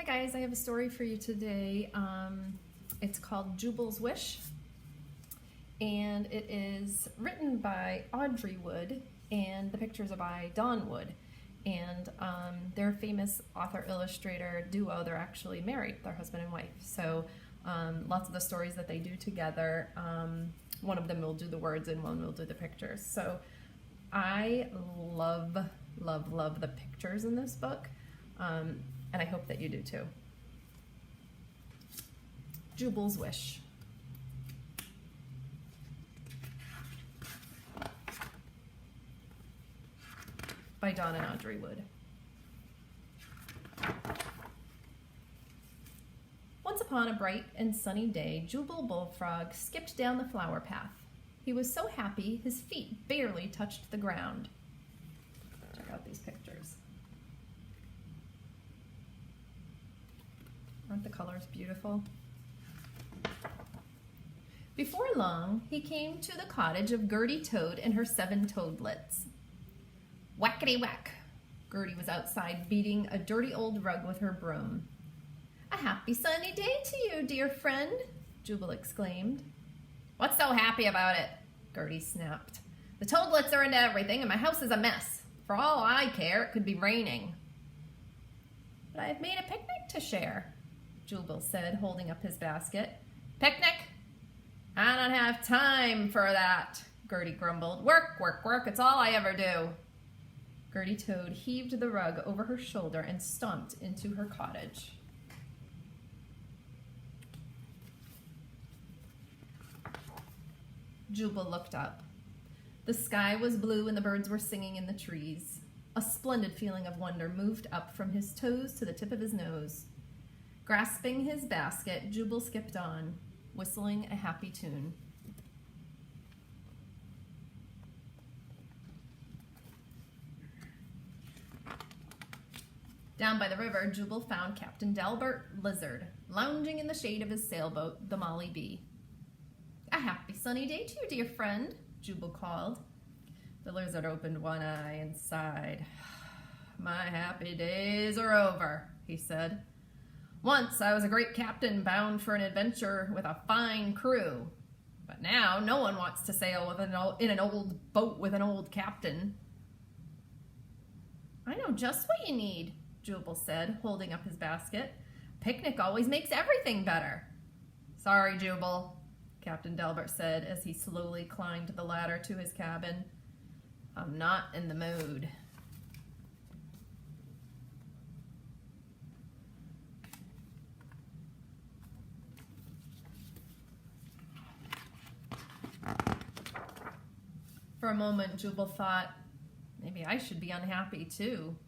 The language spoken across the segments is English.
Hi guys, I have a story for you today. It's called Jubal's Wish, and it is written by Audrey Wood, and the pictures are by Dawn Wood. And they're a famous author-illustrator duo. They're actually married, they're husband and wife. So lots of the stories that they do together, one of them will do the words and one will do the pictures. So I love the pictures in this book. And I hope that you do too. Jubal's Wish. By Dawn and Audrey Wood. Once upon a bright and sunny day, Jubal Bullfrog skipped down the flower path. He was so happy his feet barely touched the ground. Check out these pictures. Aren't the colors beautiful? Before long, he came to the cottage of Gertie Toad and her 7 toadlets. Whackety-whack! Gertie was outside beating a dirty old rug with her broom. "A happy sunny day to you, dear friend," Jubal exclaimed. "What's so happy about it?" Gertie snapped. "The toadlets are into everything and my house is a mess. For all I care, it could be raining." "But I've made a picnic to share," Jubal said, holding up his basket. "Picnic? I don't have time for that," Gertie grumbled. Work, work, work, it's all I ever do." Gertie Toad heaved the rug over her shoulder and stomped into her cottage. Jubal looked up. The sky was blue and the birds were singing in the trees. A splendid feeling of wonder moved up from his toes to the tip of his nose. Grasping his basket, Jubal skipped on, whistling a happy tune. Down by the river, Jubal found Captain Delbert Lizard, lounging in the shade of his sailboat, the Molly Bee. "A happy sunny day to you, dear friend," Jubal called. The lizard opened one eye and sighed. "My happy days are over," he said. "Once I was a great captain bound for an adventure with a fine crew. But now no one wants to sail in an old boat with an old captain." "I know just what you need," Jubal said, holding up his basket. "Picnic always makes everything better." "Sorry, Jubal," Captain Delbert said as he slowly climbed the ladder to his cabin. "I'm not in the mood." For a moment, Jubal thought, maybe I should be unhappy too.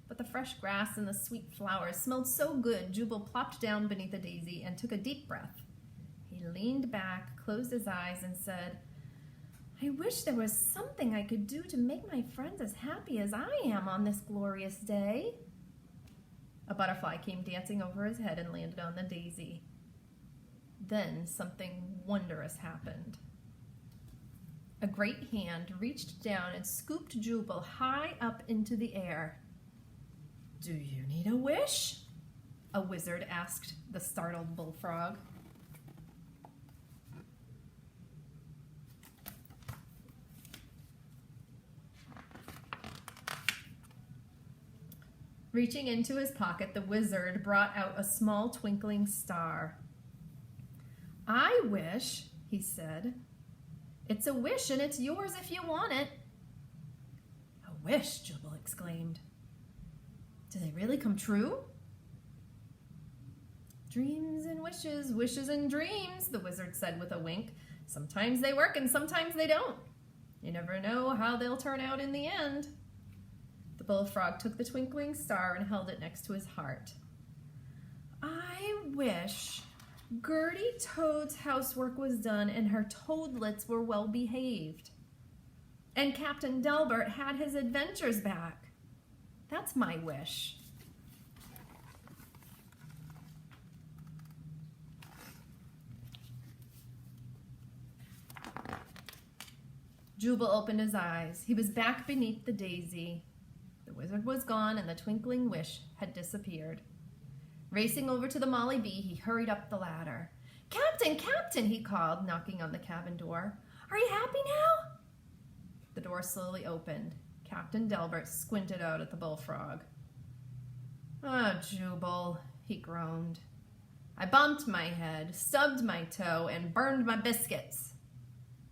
But the fresh grass and the sweet flowers smelled so good, Jubal plopped down beneath a daisy and took a deep breath. He leaned back, closed his eyes, and said, "I wish there was something I could do to make my friends as happy as I am on this glorious day." A butterfly came dancing over his head and landed on the daisy. Then something wondrous happened. A great hand reached down and scooped Jubal high up into the air. "Do you need a wish?" a wizard asked the startled bullfrog. Reaching into his pocket, the wizard brought out a small twinkling star. "I wish," he said. "It's a wish and it's yours if you want it." "A wish?" Jubal exclaimed. "Do they really come true?" "Dreams and wishes, wishes and dreams," the wizard said with a wink. "Sometimes they work and sometimes they don't. You never know how they'll turn out in the end." The bullfrog took the twinkling star and held it next to his heart. "I wish Gertie Toad's housework was done and her toadlets were well behaved. And Captain Delbert had his adventures back. That's my wish." Jubal opened his eyes. He was back beneath the daisy. The wizard was gone and the twinkling wish had disappeared. Racing over to the Molly Bee, he hurried up the ladder. "Captain, Captain," he called, knocking on the cabin door. "Are you happy now?" The door slowly opened. Captain Delbert squinted out at the bullfrog. "Ah, Jubal," he groaned. "I bumped my head, stubbed my toe, and burned my biscuits.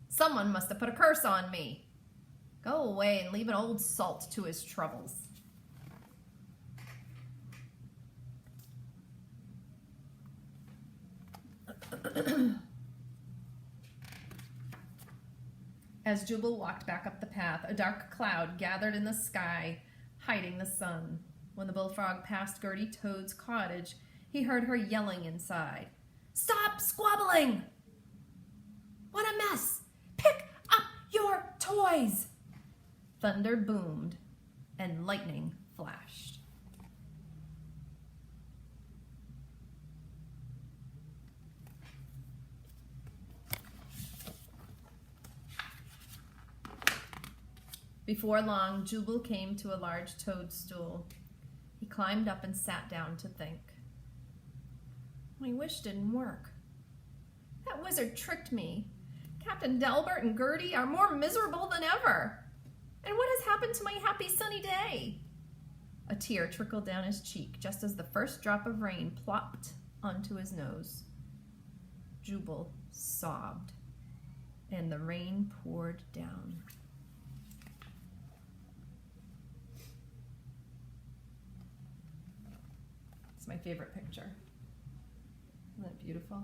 Someone must have put a curse on me. Go away and leave an old salt to his troubles." As Jubal walked back up the path, a dark cloud gathered in the sky, hiding the sun. When the bullfrog passed Gertie Toad's cottage, he heard her yelling inside. "Stop squabbling! What a mess! Pick up your toys!" Thunder boomed and lightning flashed. Before long, Jubal came to a large toadstool. He climbed up and sat down to think. My wish didn't work. That wizard tricked me. Captain Delbert and Gertie are more miserable than ever. And what has happened to my happy sunny day? A tear trickled down his cheek just as the first drop of rain plopped onto his nose. Jubal sobbed, and the rain poured down. It's my favorite picture. Isn't that beautiful?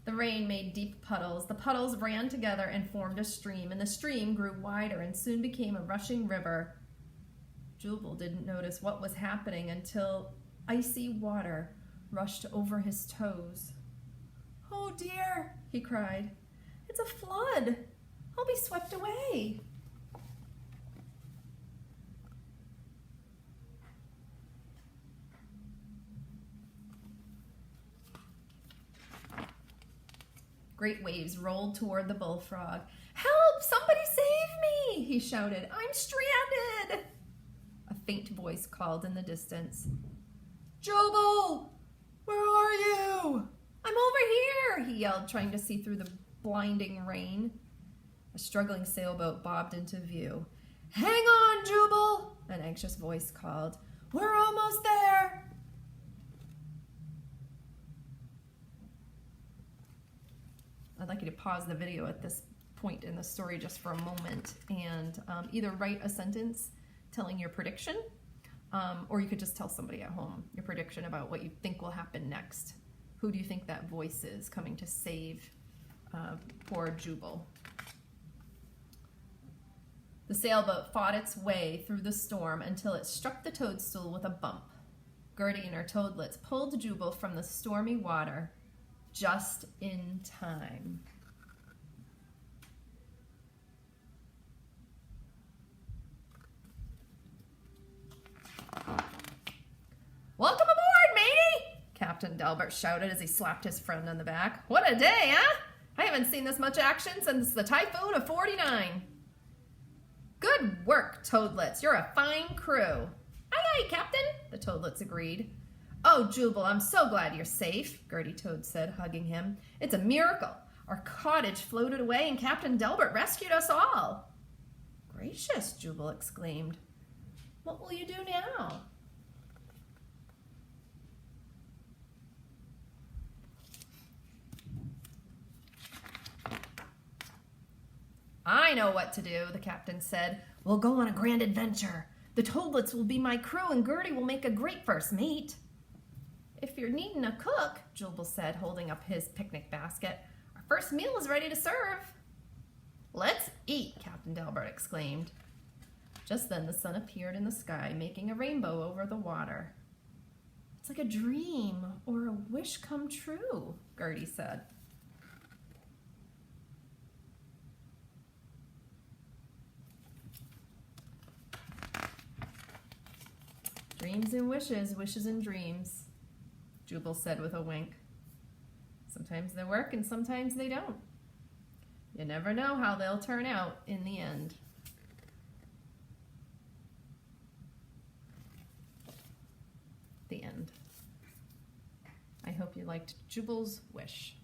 The rain made deep puddles. The puddles ran together and formed a stream, and the stream grew wider and soon became a rushing river. Jubal didn't notice what was happening until icy water rushed over his toes. "Oh dear," he cried. "It's a flood. I'll be swept away." Great waves rolled toward the bullfrog. "Help! Somebody save me!" he shouted. "I'm stranded!" A faint voice called in the distance. "Jubal! Where are you?" "I'm over here!" he yelled, trying to see through the blinding rain. A struggling sailboat bobbed into view. "Hang on, Jubal!" an anxious voice called. "We're almost there!" I'd like you to pause the video at this point in the story just for a moment and either write a sentence telling your prediction, or you could just tell somebody at home your prediction about what you think will happen next. Who do you think that voice is coming to save poor Jubal? The sailboat fought its way through the storm until it struck the toadstool with a bump. Gertie and her toadlets pulled Jubal from the stormy water just in time. "Welcome aboard, matey!" Captain Delbert shouted as he slapped his friend on the back. "What a day, huh? I haven't seen this much action since the typhoon of '49. "Good work, toadlets. You're a fine crew." "Aye, aye, Captain," the toadlets agreed. "Oh, Jubal, I'm so glad you're safe," Gertie Toad said, hugging him. "It's a miracle. Our cottage floated away and Captain Delbert rescued us all." "Gracious," Jubal exclaimed. "What will you do now?" "I know what to do," the captain said. "We'll go on a grand adventure. The toadlets will be my crew and Gertie will make a great first mate." "If you're needing a cook," Jubal said, holding up his picnic basket, "our first meal is ready to serve." "Let's eat," Captain Delbert exclaimed. Just then the sun appeared in the sky, making a rainbow over the water. "It's like a dream or a wish come true," Gertie said. "Dreams and wishes, wishes and dreams," Jubal said with a wink. "Sometimes they work and sometimes they don't. You never know how they'll turn out in the end." The end. I hope you liked Jubal's wish.